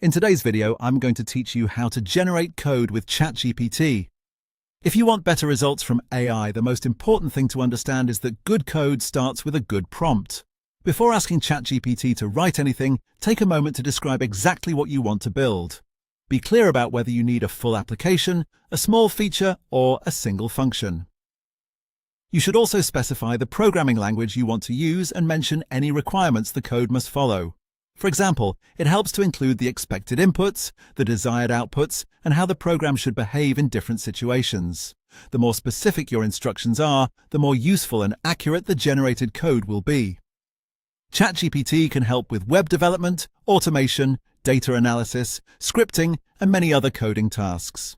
In today's video, I'm going to teach you how to generate code with ChatGPT. If you want better results from AI, the most important thing to understand is that good code starts with a good prompt. Before asking ChatGPT to write anything, take a moment to describe exactly what you want to build. Be clear about whether you need a full application, a small feature, or a single function. You should also specify the programming language you want to use and mention any requirements the code must follow. For example, it helps to include the expected inputs, the desired outputs, and how the program should behave in different situations. The more specific your instructions are, the more useful and accurate the generated code will be. ChatGPT can help with web development, automation, data analysis, scripting, and many other coding tasks.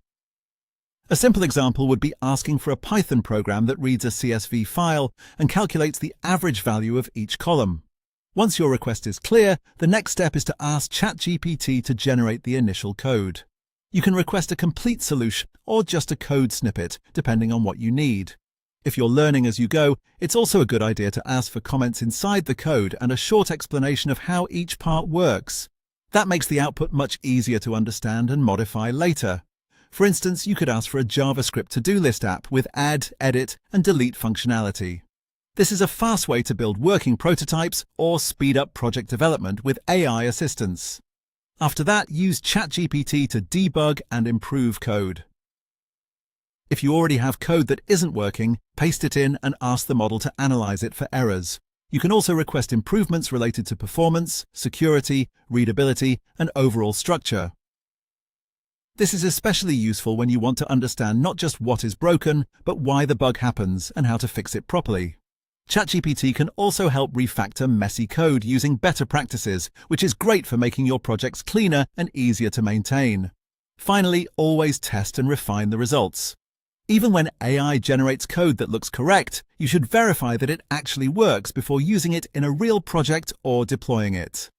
A simple example would be asking for a Python program that reads a CSV file and calculates the average value of each column. Once your request is clear, the next step is to ask ChatGPT to generate the initial code. You can request a complete solution or just a code snippet, depending on what you need. If you're learning as you go, it's also a good idea to ask for comments inside the code and a short explanation of how each part works. That makes the output much easier to understand and modify later. For instance, you could ask for a JavaScript to-do list app with add, edit, and delete functionality. This is a fast way to build working prototypes or speed up project development with AI assistance. After that, use ChatGPT to debug and improve code. If you already have code that isn't working, paste it in and ask the model to analyze it for errors. You can also request improvements related to performance, security, readability, and overall structure. This is especially useful when you want to understand not just what is broken, but why the bug happens and how to fix it properly. ChatGPT can also help refactor messy code using better practices, which is great for making your projects cleaner and easier to maintain. Finally, always test and refine the results. Even when AI generates code that looks correct, you should verify that it actually works before using it in a real project or deploying it.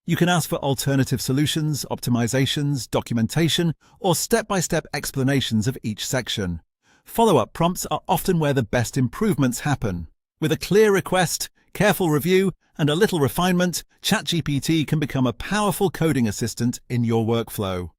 You can ask for alternative solutions, optimizations, documentation, or step-by-step explanations of each section. Follow-up prompts are often where the best improvements happen. With a clear request, careful review, and a little refinement, ChatGPT can become a powerful coding assistant in your workflow.